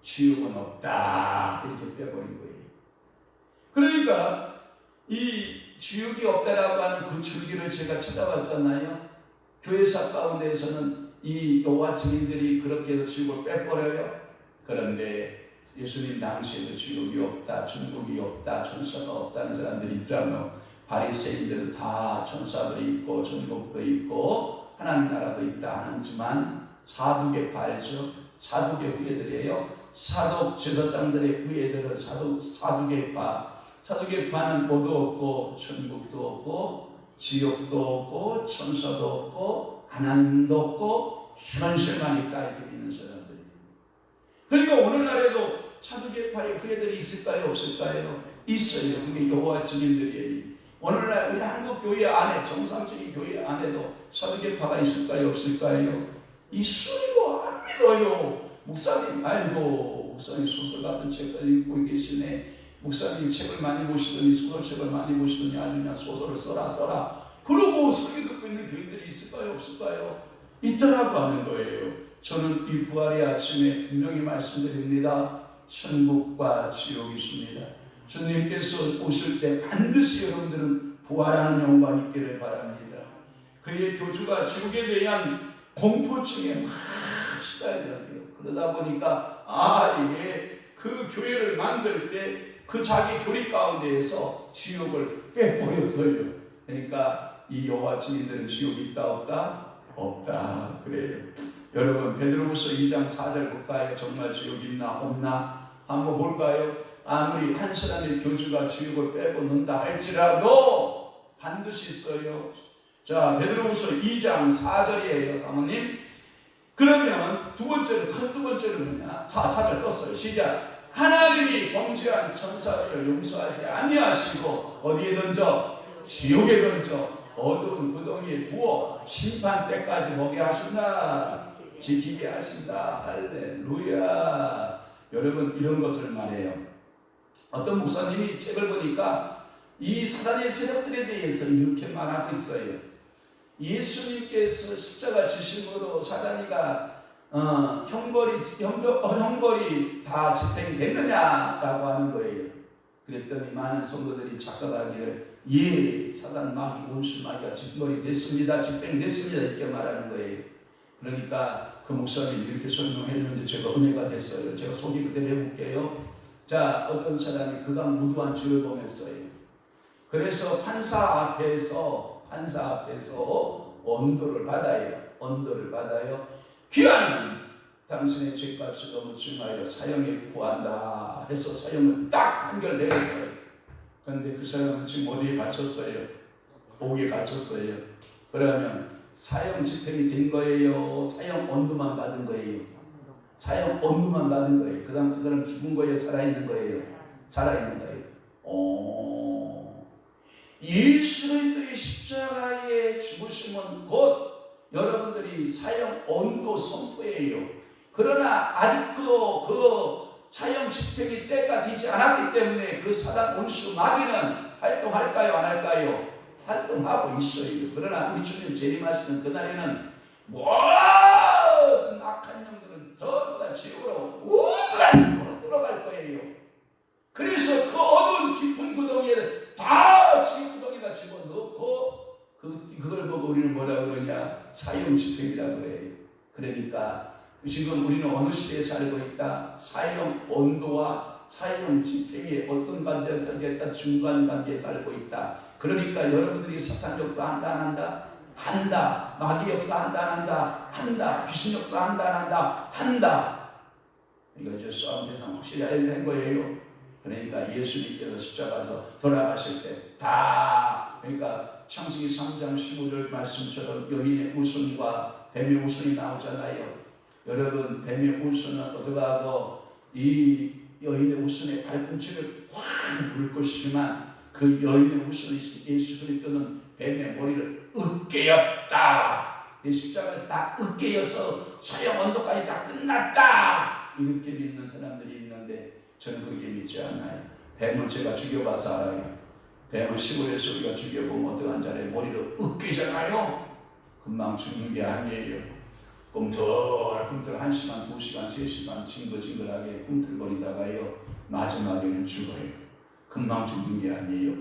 지옥은 없다 이렇게 빼버린 거예요. 그러니까 이 지옥이 없다라고 하는 그 줄기를 제가 찾아봤잖아요. 교회사 가운데에서는 이 여호와 증인들이 그렇게 해서 지옥을 빼버려요. 그런데 예수님 당시에도 지옥이 없다, 천국이 없다, 천사가 없다는 사람들이 있잖아요. 바리새인들은 다 천사들이 있고 천국도 있고 하나님 나라도 있다 하지만 사두개파죠. 사두개 후예들이에요. 사독 제사장들의 후예들은 사두개파. 사두개파는 뭐도 없고 천국도 없고 지옥도 없고 천사도 없고 하나님도 없고 현실만 있다 이렇게 믿는 사람들이에요. 그러니까 오늘날에도 사두개파의 후예들이 있을까요? 없을까요? 있어요. 그게 여호와 증인들이에요. 오늘날 우리 한국 교회 안에, 정상적인 교회 안에도 사두개파가 있을까요? 없을까요? 있어요. 안 믿어요. 목사님, 아이고 목사님 소설 같은 책을 읽고 계시네. 목사님 책을 많이 보시더니, 소설책을 많이 보시더니 아주 그냥 소설을 써라 그러고 설교 듣고 있는 교인들이 있을까요? 없을까요? 있더라고 하는 거예요. 저는 이 부활의 아침에 분명히 말씀드립니다. 천국과 지옥이 있습니다. 주님께서 오실 때 반드시 여러분들은 부활하는 영광이 있기를 바랍니다. 그의 교주가 지옥에 대한 공포증에 막 시달려요. 그러다 보니까 이게 그 교회를 만들 때 그 자기 교리 가운데에서 지옥을 빼버렸어요. 그러니까 이 여호와 증인들은 지옥이 있다 없다? 없다 그래요. 여러분 베드로후서 2장 4절 볼까요? 정말 지옥이 있나 없나 한번 볼까요? 아무리 한 사람의 교주가 지옥을 빼고 논다 할지라도 반드시 있어요. 자 베드로후서 2장 4절이에요 사모님. 그러면 두 번째는 뭐냐? 4절 떴어요. 시작. 하나님이 범죄한 천사를 용서하지 아니하시고 어디에 던져? 지옥에 던져 어두운 구덩이에 두어 심판 때까지 보게 하신다. 지키게 하신다. 할렐루야. 여러분 이런 것을 말해요. 어떤 목사님이 책을 보니까 이 사단의 세력들에 대해서 이렇게 말하고 있어요. 예수님께서 십자가 지심으로 사단이가 형벌이 다 집행이 됐느냐라고 하는 거예요. 그랬더니 많은 성도들이 착각하기를 예, 사단 마귀, 원수 마귀가 집행이 됐습니다. 집행됐습니다. 이렇게 말하는 거예요. 그러니까 그 목사님이 이렇게 설명해 주는데 제가 은혜가 됐어요. 제가 소개 그대로 해볼게요. 자, 어떤 사람이 그간 무도한 죄를 범했어요. 그래서 판사 앞에서 언도를 받아요. 귀하는 당신의 죄값을 너무 증하여 사형에 구한다 해서 사형을 딱 판결 내렸어요. 그런데 그 사람은 지금 어디에 갇혔어요? 옥에 갇혔어요. 그러면 사형 집행이 된 거예요? 사형 언도만 받은 거예요? 사형 언도만 받은 거예요. 그 다음 그 사람 죽은 거예요? 살아있는 거예요? 살아있는 거예요. 예수 그리스도의 십자가의 죽으심은 곧 여러분들이 사형 언도 선포예요. 그러나 아직도 그 사형 집행이 때가 되지 않았기 때문에 그 사단 원수 마귀는 활동할까요? 안 할까요? 활동하고 있어요. 그러나 우리 주님 재림하시는 그날에는 모든 악한 영들은 전부 다 지옥으로 우드라지로 들어갈 거예요. 그래서 그 어두운 깊은 구덩이에 다 지옥 구덩이에다 집어넣고 그걸 보고 우리는 뭐라 그러냐? 사형 집행이라 그래요. 그러니까 지금 우리는 어느 시대에 살고 있다? 사형 언도와 사형 집행이 어떤 관계에 살고 있다? 중간 관계에 살고 있다. 그러니까 여러분들이 사탄 역사 한다 안 한다? 한다. 마귀 역사 한다 안 한다? 한다. 귀신 역사 한다 안 한다? 한다. 이거 이제 싸움 대상 확실히 알게 된 거예요. 그러니까 예수님께서 십자가에서 돌아가실 때 다, 그러니까 창세기 3장 15절 말씀처럼 여인의 우순과 뱀의 우순이 나오잖아요. 여러분, 뱀의 우순은 어떡하고 이 여인의 우순의 발꿈치를 꽉 물 것이지만 그 여인의 우순이신 예수 그리스도는 뱀의 머리를 으깨었다. 이 십자가에서 다 으깨어서 사형 언도까지 다 끝났다. 이렇게 믿는 사람들이 있는데 저는 그렇게 믿지 않아요. 뱀을 제가 죽여봐서 알아요. 뱀을 시골에서 우리가 죽여보면 어떠한 자의 머리를 으깨잖아요. 금방 죽는 게 아니에요. 꿈틀꿈틀 1시간, 2시간, 3시간 징글징글하게 꿈틀거리다가요 마지막에는 죽어요. 금방 죽는 게 아니에요.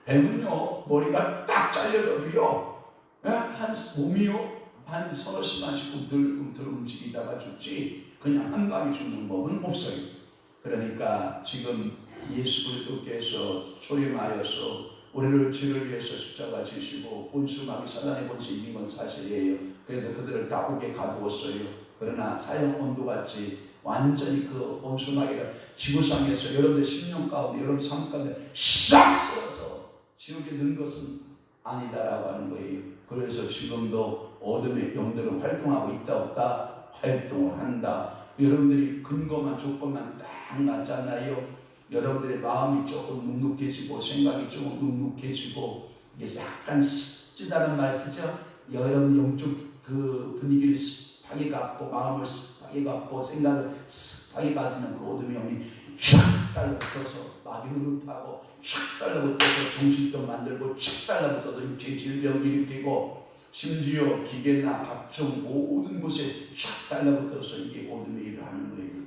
뱀은요 머리가 딱 잘려져도요 한 몸이요 한 서너 시간씩 꿈틀꿈틀 움직이다가 죽지 그냥 한 방에 죽는 법은 없어요. 그러니까 지금 예수 그리스도께서 소림하여서 우리를 죄를 위해서 십자가 지시고 원수 마귀 사단의 권세 이긴 건 사실이에요. 그래서 그들을 다 옥에 가두었어요. 그러나 사형 언도같이 완전히 그 원수 마귀가 지구상에서 여러분의 10년 가운데 여러분 삶 가운데 싹 쓸어서 지옥에 넣은 것은 아니다라고 하는 거예요. 그래서 지금도 어둠의 영들은 활동하고 있다 없다? 활동을 한다. 여러분들이 근거만 조건만 딱 맞잖아요. 여러분들의 마음이 조금 눅눅해지고 생각이 조금 눅눅해지고 이게 약간 습지다는 말 쓰죠. 여러분 영적 그 분위기를 습하게 갖고 마음을 습하게 갖고 생각을 습하게 가지면 그 어둠의 영이 촥 달라붙어서 마귀 노릇하고 촥 달라붙어서 정신병 만들고 촥 달라붙어서 육체 질병 일으키고 심지어 기계나 각종 모든 곳에 촥 달라붙어서 이게 어둠의 일을 하는 거예요.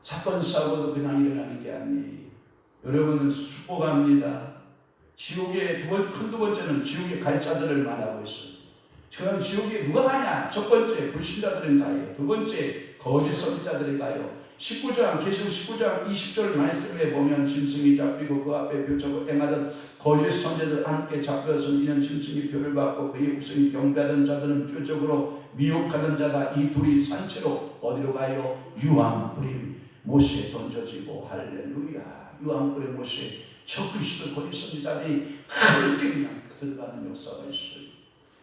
사건 사고도 그냥 일어나는 게 아니에요. 여러분은 축복합니다. 지옥의 큰 두 번째는 지옥의 갈 자들을 말하고 있어요. 그럼 지옥에 누가 가냐? 첫 번째 불신자들은 가요. 두 번째 거짓 선지자들이 가요. 19장 계시록 19장 20절 말씀에 보면 짐승이 잡히고 그 앞에 표적을 행하던 거짓 선지자들 함께 잡혀서 이는 짐승이 표를 받고 그의 우승이 경배하던 자들은 표적으로 미혹하는 자다. 이 둘이 산채로 어디로 가요? 유황불이 못에 던져지고 할렐루야. 유황불의 못에 저 그리스도 거짓 선지자들이 함께 그냥 들어가는 역사가 있어요.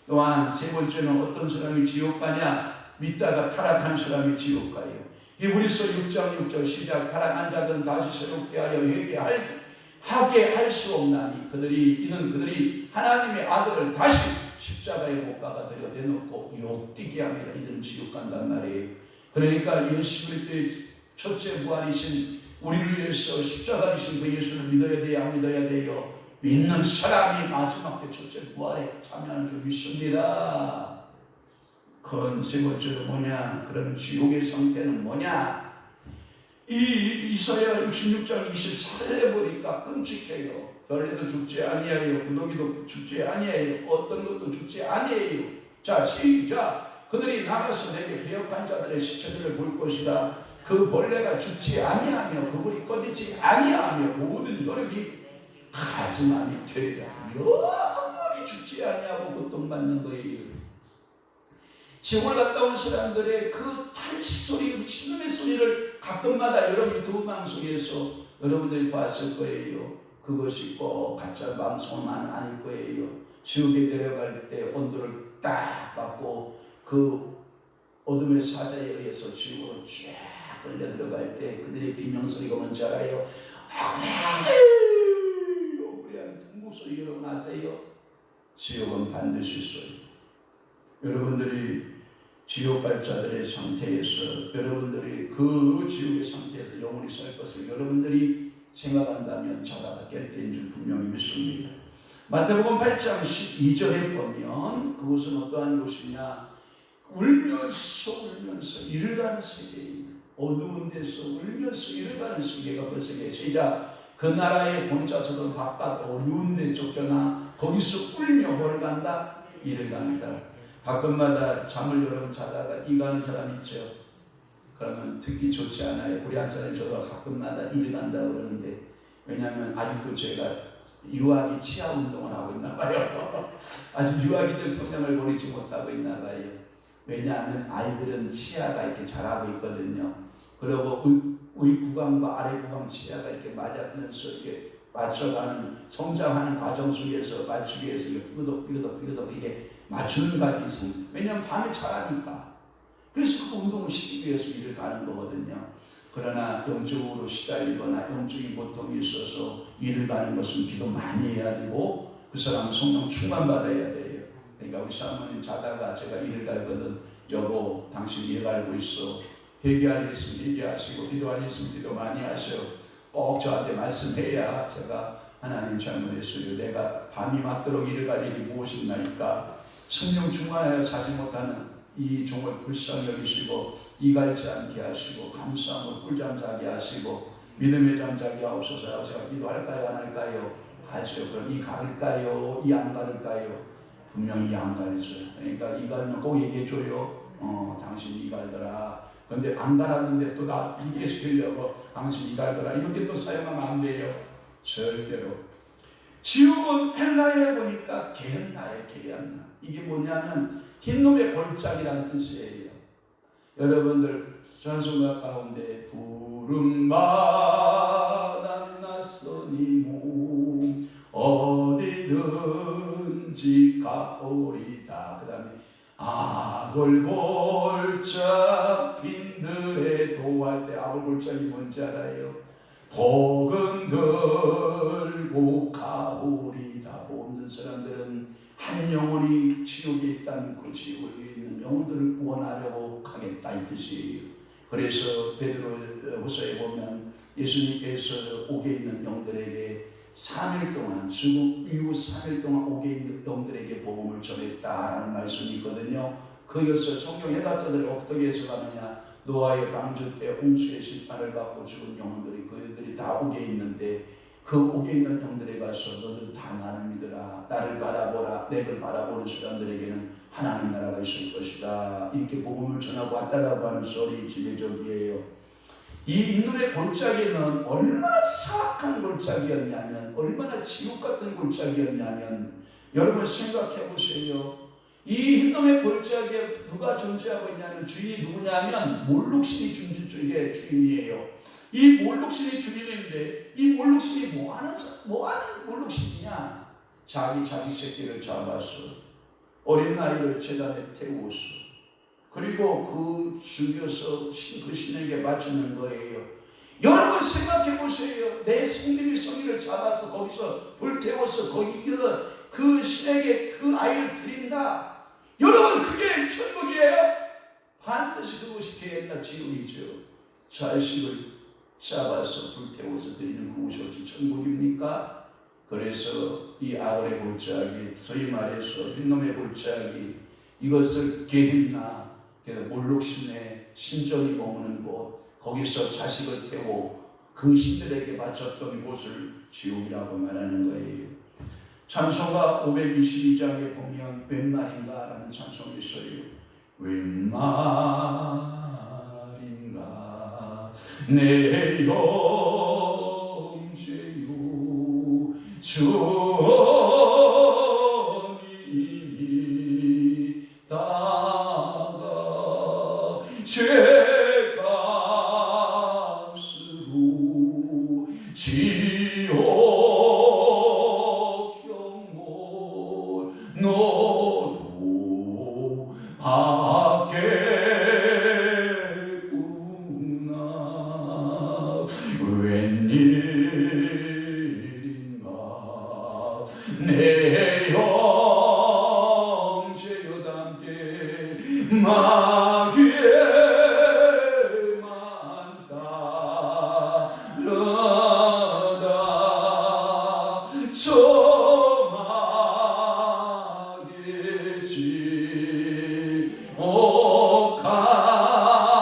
또한 세 번째는 어떤 사람이 지옥 가냐? 믿다가 타락한 사람이 지옥 가요. 히브리서 6장 6절 시작. 타락한 자들은 다시 새롭게 하여 회개하게 할 수 없나니 그들이 하나님의 아들을 다시 십자가에 못 박아 들여 대놓고 욕되게 하며 이들은 지옥 간단 말이에요. 그러니까 예수 그리스도의 첫째 부활이신 우리를 위해서 십자가이신 그 예수를 믿어야 돼요? 안 믿어야 돼요? 믿는 사람이 마지막 때 첫째 부활에 참여하는 줄 믿습니다. 그건 세 번째로 뭐냐? 그러면 지옥의 상태는 뭐냐? 이 이사야 66장 24절에 보니까 끔찍해요. 벌레도 죽지 아니하여 구더기도 죽지 아니하여 어떤 것도 죽지 아니하여. 자 시작. 그들이 나가서 내게 배역한 자들의 시체들을 볼 것이다. 그 벌레가 죽지 아니하며 그 불이 꺼지지 아니하며 모든 여력이 가증함이 되리라. 영원히 죽지 아니하고 고통받는 거예요. 지옥을 갔다 온 사람들의 그 탄식 소리, 그 신음의 소리를 가끔마다 여러분이 두 방송에서 여러분들이 봤을 거예요. 그것이 꼭 가짜 방송만 아닐 거예요. 지옥에 내려갈 때 온도를 딱 받고 그 어둠의 사자에 의해서 지옥으로 쫙 끌려 들어갈 때 그들의 비명소리가 뭔지 알아요? 억울해하는 통곡소리 여러분 아세요? 지옥은 반드시 있어요. 여러분들이 지옥 갈 자들의 상태에서 여러분들이 그 지옥의 상태에서 영원히 살 것을 여러분들이 생각한다면 자다가 깰 때인 줄 분명히 믿습니다. 마태복음 8장 12절에 보면 그것은 어떠한 곳이냐, 울면서 이를 가는 세계입니다. 어두운 데서 울면서 이를 가는 세계가 그 세계의 시작. 그 나라의 본자서도 바깥 어두운 데 쫓겨나 거기서 울며 뭘 간다? 이를 간다. 가끔마다 잠을 여러분 자다가 이 가는 사람 있죠? 그러면 듣기 좋지 않아요. 우리 한 사람이 저도 가끔마다 이를 간다고 그러는데, 왜냐하면 아직도 제가 유아기 치아 운동을 하고 있나 봐요. 아주 유아기적 성장을 버리지 못하고 있나 봐요. 왜냐하면 아이들은 치아가 이렇게 자라고 있거든요. 그리고 위 구강과 아래 구강 치아가 이렇게 맞아들면서 이렇게 맞춰가는 성장하는 과정 속에서 맞추기 위해서 삐그덕 이게 맞추는 과정이 있습니다. 왜냐하면 밤에 자라니까. 그래서 그 운동을 시키기 위해서 일을 가는 거거든요. 그러나 영적으로 시달리거나 영적인 고통이 있어서 일을 가는 것은 기도 많이 해야 되고 그 사람은 성령 충만받아야 돼요. 그러니까 우리 사모님 자다가 제가 일을 갈거든. 여보 당신 일 갈고 있어. 회개할 일 있으면 회개하시고 기도할 일 있으면 기도 많이 하셔. 꼭 저한테 말씀해야 제가 하나님 잘못했어요. 내가 밤이 맞도록 일을 갈 일이 무엇이나니까 성령 충만하여 자지 못하는 이 종을 불쌍히 여기시고 이갈지 않게 하시고 감사함으로 꿀잠 자게 하시고 믿음의 잠 자게 하옵소서. 제가 기도할까요? 안 할까요? 하죠. 그럼 이 가를까요? 이 안 가를까요? 분명히 이 안 가르죠. 그러니까 이 가르면 꼭 얘기해줘요. 당신 이 갈더라. 근데 안 갈았는데 또 나 이해시키려고 당신 이 갈더라. 이렇게 또 사용하면 안 돼요. 절대로. 지옥은 헬라어에 보니까 게hen나예요. 게헨나. 이게 뭐냐면 흰놈의 골짜기라는 뜻이에요. 여러분들 찬송가 가운데 부름받아 낯서니 몸 어디든지 가오리다. 그 다음에 아골골짝 빈들에 도할 때 아골골짝이 뭔지 알아요? 복음 들고 가오리다. 복 없는 사람들은 한 영혼이 지옥에 있다면 그 지옥에 있는 영혼들을 구원하려고 하겠다 이 뜻이에요. 그래서 베드로후서에 보면 예수님께서 옥에 있는 영들에게 3일 동안 죽음 이후 3일 동안 옥에 있는 영들에게 복음을 전했다라는 말씀이 있거든요. 그것을 성경 해석자들이 어떻게 해석하느냐, 노아의 방주 때 홍수의 심판을 받고 죽은 영혼들이 그들이 다 옥에 있는데 그 옥에 있는 영들에 가서 너들 다 나를 믿으라. 나를 바라보라. 내를 바라보는 사람들에게는 하나님 나라가 있을 것이다. 이렇게 복음을 전하고 왔다라고 하는 소리 지배적이에요. 이 인도의 골짜기는 얼마나 사악한 골짜기였냐면, 얼마나 지옥 같은 골짜기였냐면, 여러분 생각해 보세요. 이 흰놈의 골짜기에 누가 존재하고 있냐면 주인이 누구냐면 몰록신이 주인이에요. 이 몰록신이 주인인데 이 몰록신이 뭐하는 몰록신이냐? 자기 새끼를 잡아서 어린 아이를 제단에 태우었어. 그리고 그 죽여서 그 신에게 바치는 거예요. 여러분 생각해 보세요. 내 생명의 성의를 잡아서 거기서 불태워서 거기서 그 신에게 그 아이를 드린다. 여러분 그게 천국이에요? 반드시 그것이 게헨나 지옥이죠. 자식을 잡아서 불태워서 드리는 그것이 어찌 천국입니까? 그래서 이 아골의 골짜기, 소위 말해서 흰놈의 골짜기, 이것을 게헨나, 몰록신의 신전이 머무는 곳, 거기서 자식을 태워 그 신들에게 바쳤던 곳을 지옥이라고 말하는 거예요. 찬송가 522장에 보면 웬 말인가 라는 찬송이 있어요. 웬 말인가 내 형제요 주님이 다가 죄값으로 지옥 경고 너도 받겠구나. 웬일인가 내 형제여 함께 마귀에만 따르다 저마겠지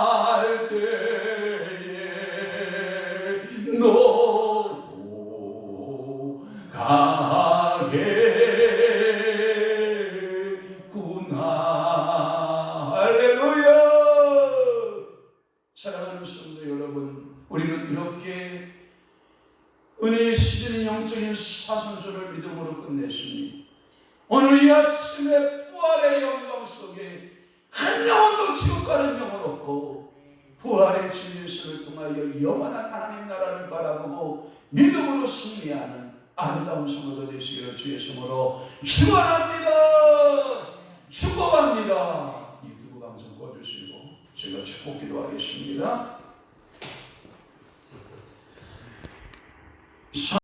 갈 때에 너도 가겠구나. 할렐루야. 사랑하는 성도 여러분, 우리는 이렇게 은혜의 시즌인 영적인 사선조를 믿음으로 끝냈으니 오늘 이 아침에 부활의 영광 속에 한 영혼도 지옥 가는 영혼 없고 부활의 주 예수를 통하여 영원한 하나님 나라를 바라보고 믿음으로 승리하는 아름다운 성도가 되시기를 주의 이름으로 축원합니다. 축복합니다. 유튜브 방송 꺼주시고 제가 축복 기도하겠습니다.